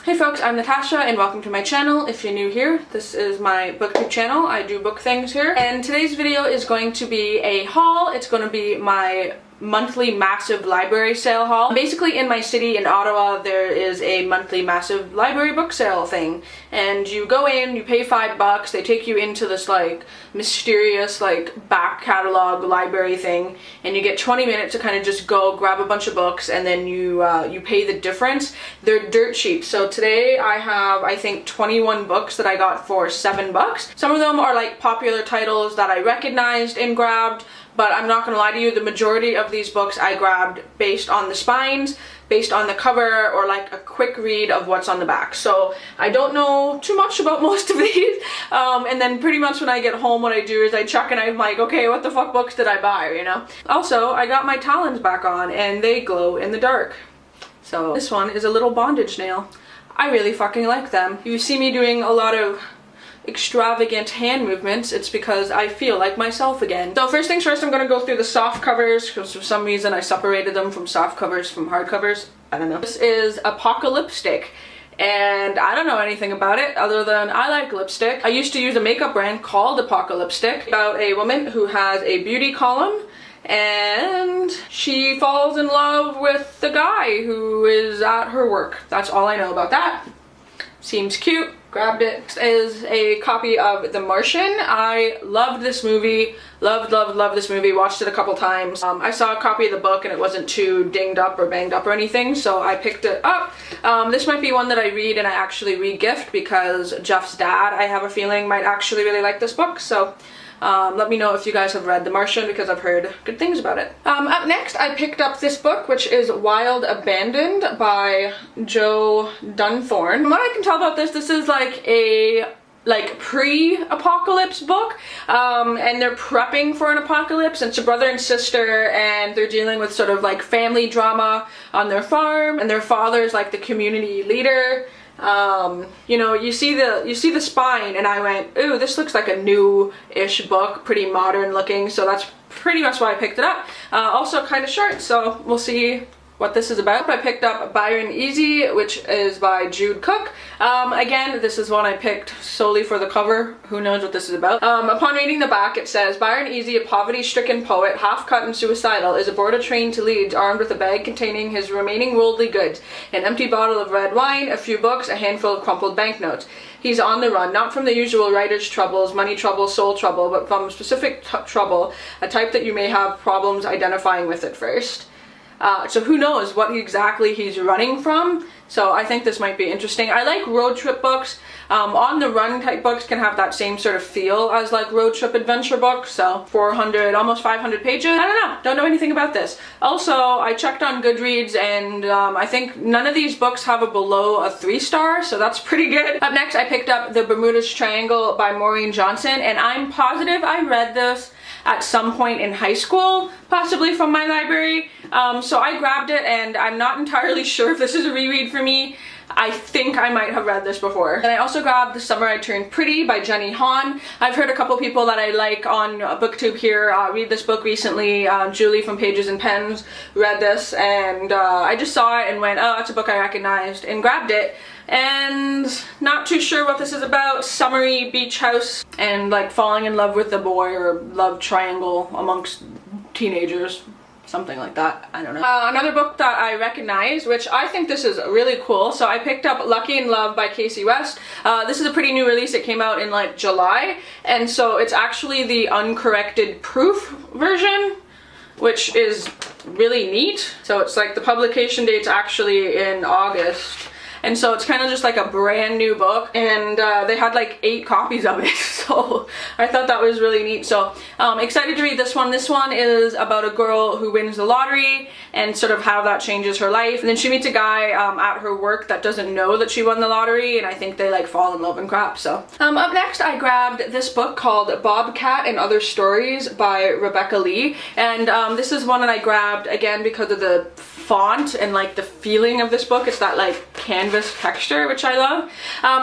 Hey folks, I'm Natasha and welcome to my channel. If you're new here, this is my booktube channel. I do book things here. And today's video is going to be a haul. It's going to be my monthly massive library sale haul. Basically in my city in Ottawa there is a monthly massive library book sale thing, and you go in, you pay $5, they take you into this like mysterious like back catalog library thing, and you get 20 minutes to kind of just go grab a bunch of books, and then you pay the difference. They're dirt cheap. So today I have, I think, 21 books that I got for $7. Some of them are like popular titles that I recognized and grabbed, but I'm not gonna lie to you, the majority of these books I grabbed based on the spines, based on the cover, or like a quick read of what's on the back. So I don't know too much about most of these, and then pretty much when I get home what I do is I check and I'm like, okay, what the fuck books did I buy, you know? Also, I got my talons back on and they glow in the dark. So this one is a little bondage nail. I really fucking like them. You see me doing a lot of extravagant hand movements, it's because I feel like myself again. So first things first, I'm going to go through the soft covers, because for some reason I separated them from soft covers from hard covers. I don't know. This is Apocalypstick, and I don't know anything about it other than I like lipstick. I used to use a makeup brand called Apocalypstick, about a woman who has a beauty column and she falls in love with the guy who is at her work. That's all I know about that. Seems cute. Grabbed it. This is a copy of The Martian. I loved this movie. Loved this movie. Watched it a couple times. I saw a copy of the book and it wasn't too dinged up or banged up or anything, so I picked it up. This might be one that I read and I actually re-gift, because Jeff's dad, I have a feeling, might actually really like this book, so let me know if you guys have read The Martian, because I've heard good things about it. Up next, I picked up this book, which is Wild Abandoned by Joe Dunthorne. From what I can tell about this is like a pre-apocalypse book, and they're prepping for an apocalypse, and it's a brother and sister, and they're dealing with sort of like family drama on their farm, and their father's like the community leader. You know, you see the spine and I went, ooh, this looks like a new-ish book, pretty modern looking, so that's pretty much why I picked it up. Also kind of short, so we'll see what this is about. I picked up Byron Easy, which is by Jude Cook. Again, this is one I picked solely for the cover. Who knows what this is about. Upon reading the back, it says, Byron Easy, a poverty-stricken poet, half-cut and suicidal, is aboard a train to Leeds armed with a bag containing his remaining worldly goods, an empty bottle of red wine, a few books, a handful of crumpled banknotes. He's on the run, not from the usual writer's troubles, money trouble, soul trouble, but from specific trouble, a type that you may have problems identifying with at first. So who knows what exactly he's running from, so I think this might be interesting. I like road trip books. On the run type books can have that same sort of feel as like road trip adventure books, so 400, almost 500 pages. I don't know anything about this. Also, I checked on Goodreads and I think none of these books have a below a 3-star, so that's pretty good. Up next, I picked up The Bermuda's Triangle by Maureen Johnson, and I'm positive I read this at some point in high school, possibly from my library. So I grabbed it, and I'm not entirely sure if this is a reread for me. I think I might have read this before. And I also grabbed The Summer I Turned Pretty by Jenny Han. I've heard a couple people that I like on booktube here read this book recently. Julie from Pages and Pens read this, and I just saw it and went, oh, that's a book I recognized, and grabbed it. And not too sure what this is about. Summery beach house and like falling in love with the boy, or love triangle amongst teenagers. Something like that. I don't know. Another book that I recognize, which I think this is really cool, so I picked up Lucky in Love by Casey West. This is a pretty new release. It came out in like July, and so it's actually the uncorrected proof version, which is really neat. So it's like the publication date's actually in August. And so it's kind of just like a brand new book, and they had like 8 copies of it, so I thought that was really neat. So excited to read this one. This one is about a girl who wins the lottery and sort of how that changes her life, and then she meets a guy at her work that doesn't know that she won the lottery, and I think they like fall in love and crap. So up next, I grabbed this book called Bobcat and Other Stories by Rebecca Lee, and this is one that I grabbed again because of the font and like the feeling of this book. It's that like canvas texture, which I love.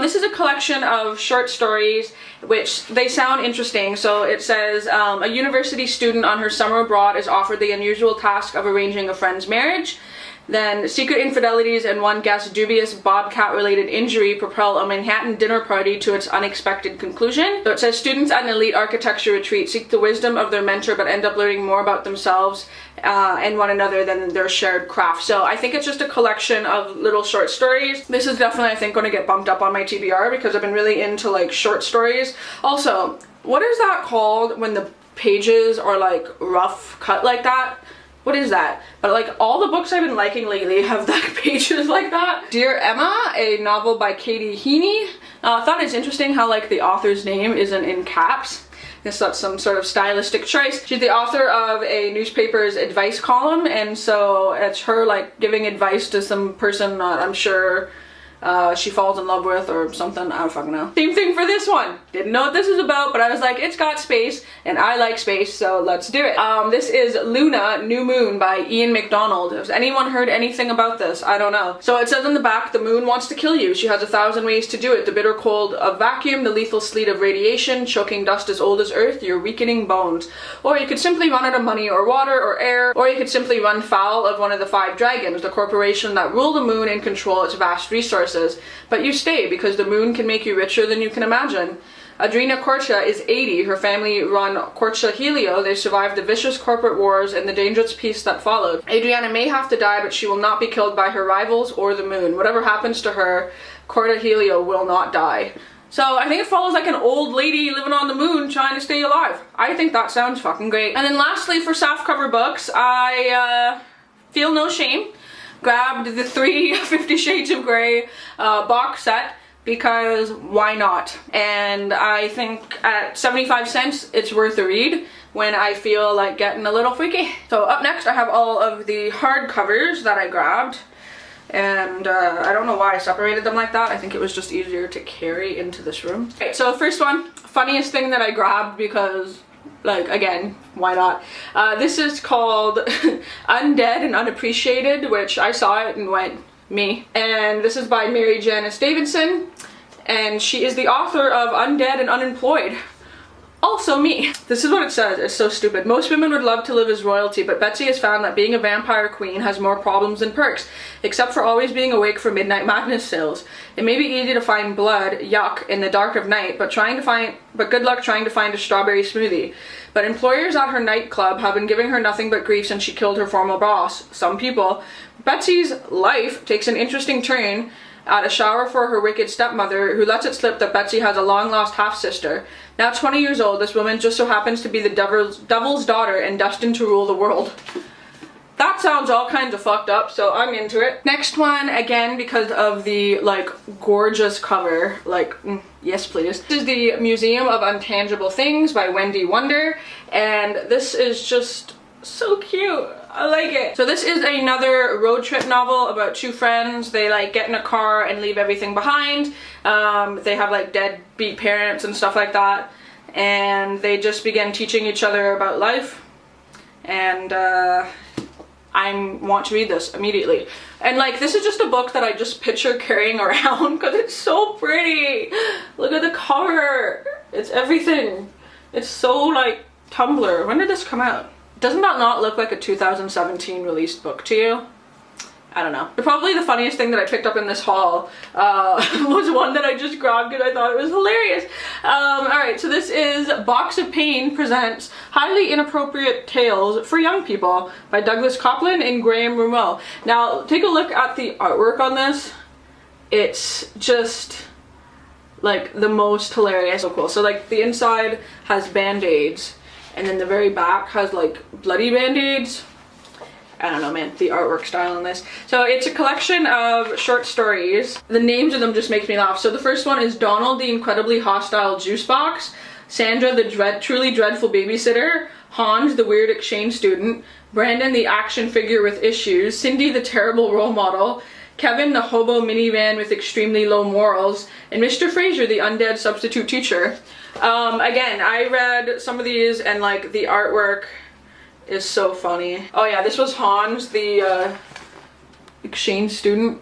This is a collection of short stories which they sound interesting. So it says a university student on her summer abroad is offered the unusual task of arranging a friend's marriage. Then secret infidelities and one guest's dubious Bobcat-related injury propel a Manhattan dinner party to its unexpected conclusion. So it says students at an elite architecture retreat seek the wisdom of their mentor but end up learning more about themselves and one another than their shared craft. So I think it's just a collection of little short stories. This is definitely, I think, going to get bumped up on my TBR because I've been really into like short stories. Also, what is that called when the pages are like rough cut like that? What is that? But like all the books I've been liking lately have like pages like that. Dear Emma, a novel by Katie Heaney. I thought it's interesting how like the author's name isn't in caps. I guess that's some sort of stylistic choice. She's the author of a newspaper's advice column, and so it's her like giving advice to some person that I'm sure she falls in love with or something. I don't fucking know. Same thing for this one. Didn't know what this is about, but I was like, it's got space and I like space, so let's do it. This is Luna, New Moon by Ian MacDonald. Has anyone heard anything about this? I don't know. So it says in the back, the moon wants to kill you. She has 1,000 ways to do it. The bitter cold of vacuum, the lethal sleet of radiation, choking dust as old as earth, your weakening bones. Or you could simply run out of money or water or air, or you could simply run foul of one of the 5 dragons, the corporation that rule the moon and control its vast resources. But you stay because the moon can make you richer than you can imagine. Adrina Corcia is 80. Her family run Corcia Helio. They survived the vicious corporate wars and the dangerous peace that followed. Adriana may have to die, but she will not be killed by her rivals or the moon. Whatever happens to her, Corcia Helio will not die. So I think it follows like an old lady living on the moon trying to stay alive. I think that sounds fucking great. And then lastly, for softcover books, I feel no shame. Grabbed the 3 50 Shades of Grey box set because why not? And I think at 75 cents it's worth a read when I feel like getting a little freaky. So up next I have all of the hardcovers that I grabbed, and I don't know why I separated them like that. I think it was just easier to carry into this room. Okay, so first one, funniest thing that I grabbed because, like, again, why not? This is called Undead and Unappreciated, which I saw it and went, me. And this is by Mary Janice Davidson, and she is the author of Undead and Unemployed. Also me. This is what it says. It's so stupid. Most women would love to live as royalty, but Betsy has found that being a vampire queen has more problems than perks, except for always being awake for Midnight Madness sales. It may be easy to find blood, yuck, in the dark of night, but good luck trying to find a strawberry smoothie. But employers at her nightclub have been giving her nothing but grief since she killed her former boss. Some people. Betsy's life takes an interesting turn at a shower for her wicked stepmother, who lets it slip that Betsy has a long-lost half-sister. Now 20 years old, this woman just so happens to be the devil's daughter and destined to rule the world. That sounds all kinds of fucked up, so I'm into it. Next one, again, because of the, like, gorgeous cover, like, yes please. This is the Museum of Untangible Things by Wendy Wonder, and this is just so cute. I like it. So this is another road trip novel about 2 friends. They like get in a car and leave everything behind. They have like deadbeat parents and stuff like that, and they just begin teaching each other about life, and I want to read this immediately. And like, this is just a book that I just picture carrying around because it's so pretty. Look at the cover. It's everything. It's so like Tumblr. When did this come out? Doesn't that not look like a 2017 released book to you? I don't know. Probably the funniest thing that I picked up in this haul was one that I just grabbed because I thought it was hilarious. Alright, so this is Box of Pain presents Highly Inappropriate Tales for Young People by Douglas Copeland and Graham Rameau. Now, take a look at the artwork on this. It's just like the most hilarious. So cool. So like the inside has band-aids, and then the very back has like bloody band-aids. I don't know, man, the artwork style on this. So it's a collection of short stories. The names of them just makes me laugh. So the first one is Donald the Incredibly Hostile Juice Box, Sandra the Truly Dreadful Babysitter, Hans the Weird Exchange Student, Brandon the Action Figure with Issues, Cindy the Terrible Role Model, Kevin the Hobo Minivan with Extremely Low Morals, and Mr. Fraser the Undead Substitute Teacher. Again, I read some of these and like the artwork is so funny. Oh yeah, this was Hans, the exchange student.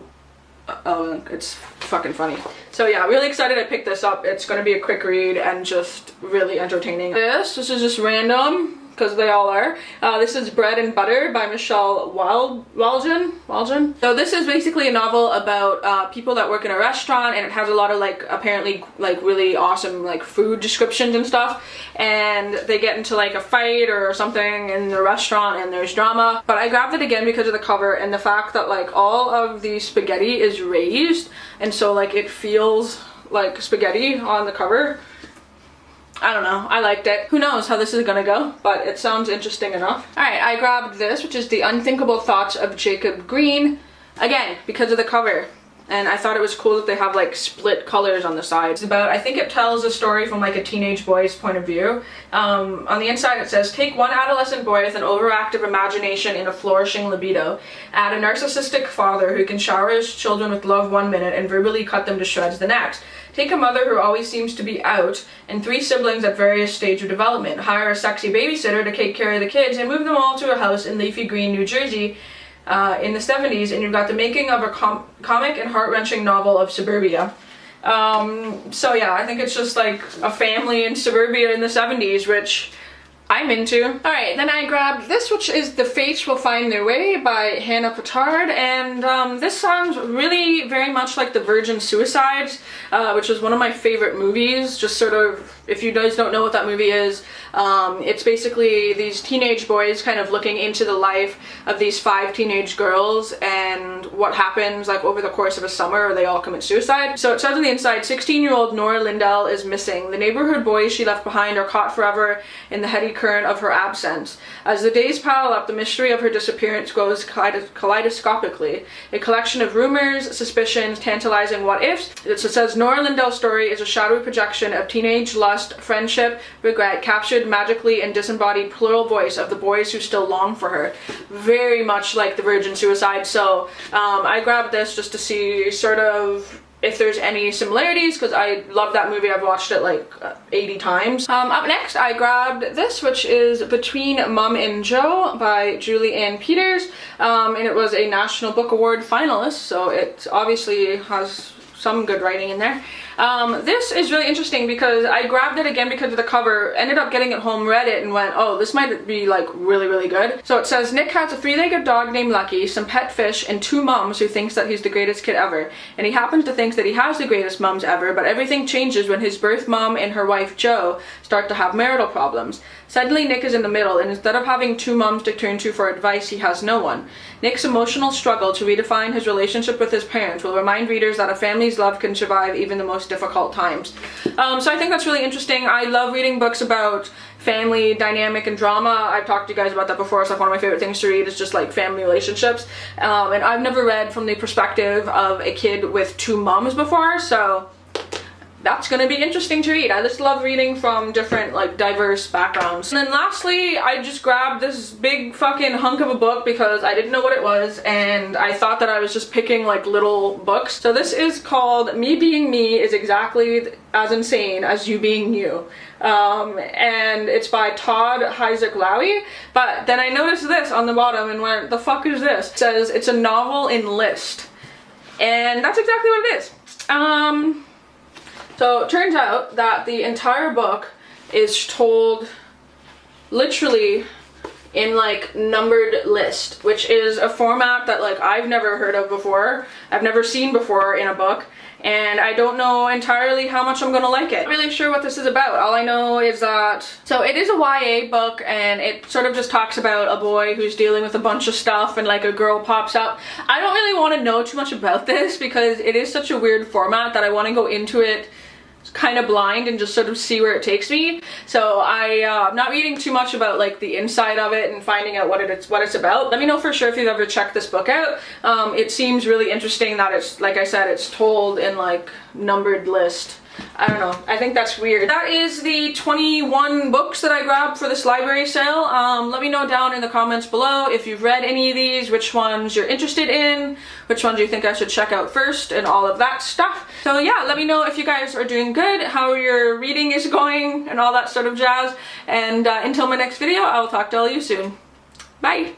Oh, it's fucking funny. So yeah, really excited I picked this up. It's gonna be a quick read and just really entertaining. This is just random because they all are. This is Bread and Butter by Michelle Walgen. So this is basically a novel about people that work in a restaurant, and it has a lot of like apparently like really awesome like food descriptions and stuff, and they get into like a fight or something in the restaurant and there's drama. But I grabbed it again because of the cover and the fact that like all of the spaghetti is raised, and so like it feels like spaghetti on the cover. I don't know, I liked it. Who knows how this is gonna go, but it sounds interesting enough. Alright, I grabbed this, which is The Unthinkable Thoughts of Jacob Green, again, because of the cover. And I thought it was cool that they have like split colors on the sides. It's about, I think it tells a story from like a teenage boy's point of view. On the inside it says, take one adolescent boy with an overactive imagination and a flourishing libido. Add a narcissistic father who can shower his children with love one minute and verbally cut them to shreds the next. Take a mother who always seems to be out and 3 siblings at various stages of development. Hire a sexy babysitter to take care of the kids and move them all to a house in leafy green New Jersey in the 70s, and you've got the making of a comic and heart-wrenching novel of suburbia. So yeah, I think it's just like a family in suburbia in the 70s, which I'm into. Alright, then I grabbed this, which is The Fates Will Find Their Way by Hannah Petard, and this sounds really very much like The Virgin Suicides, which was one of my favorite movies. Just sort of, if you guys don't know what that movie is, it's basically these teenage boys kind of looking into the life of these 5 teenage girls and what happens like over the course of a summer, they all commit suicide. So it says on the inside, 16-year-old Nora Lindell is missing. The neighborhood boys she left behind are caught forever in the heady current of her absence. As the days pile up, the mystery of her disappearance grows kaleidoscopically. A collection of rumors, suspicions, tantalizing what-ifs. It says Nora Lindell's story is a shadowy projection of teenage lust, friendship, regret, captured magically and disembodied plural voice of the boys who still long for her. Very much like The Virgin Suicide, so I grabbed this just to see sort of if there's any similarities, because I love that movie. I've watched it like 80 times. Up next, I grabbed this, which is Between Mum and Joe by Julie Ann Peters, and it was a National Book Award finalist, so it obviously has some good writing in there. This is really interesting because I grabbed it again because of the cover, ended up getting it home, read it, and went, oh, this might be like really, really good. So it says, Nick has a 3-legged dog named Lucky, some pet fish, and 2 mums who thinks that he's the greatest kid ever. And he happens to think that he has the greatest mums ever, but everything changes when his birth mom and her wife Jo start to have marital problems. Suddenly Nick is in the middle, and instead of having 2 mums to turn to for advice, he has no one. Nick's emotional struggle to redefine his relationship with his parents will remind readers that a family's love can survive even the most difficult times. So I think that's really interesting. I love reading books about family dynamic and drama. I've talked to you guys about that before. It's like one of my favorite things to read is just like family relationships. And I've never read from the perspective of a kid with 2 mums before, so that's gonna be interesting to read. I just love reading from different, like, diverse backgrounds. And then lastly, I just grabbed this big fucking hunk of a book because I didn't know what it was, and I thought that I was just picking, like, little books. So this is called Me Being Me is Exactly as Insane as You Being You. And it's by Todd Heisak-Lowy. But then I noticed this on the bottom and went, the fuck is this? It says it's a novel in list. And that's exactly what it is. So it turns out that the entire book is told literally in like numbered list, which is a format that like I've never heard of before. I've never seen before in a book, and I don't know entirely how much I'm gonna like it. I'm not really sure what this is about. All I know is that, so it is a YA book, and it sort of just talks about a boy who's dealing with a bunch of stuff and like a girl pops up. I don't really want to know too much about this because it is such a weird format that I want to go into it kind of blind and just sort of see where it takes me. So I'm not reading too much about like the inside of it and finding out what it's about. Let me know for sure if you've ever checked this book out. It seems really interesting that it's, like I said, it's told in like numbered list. I don't know. I think that's weird. That is the 21 books that I grabbed for this library sale. Let me know down in the comments below if you've read any of these, which ones you're interested in, which ones you think I should check out first, and all of that stuff. So yeah, let me know if you guys are doing good, how your reading is going, and all that sort of jazz. And until my next video, I will talk to all you soon. Bye!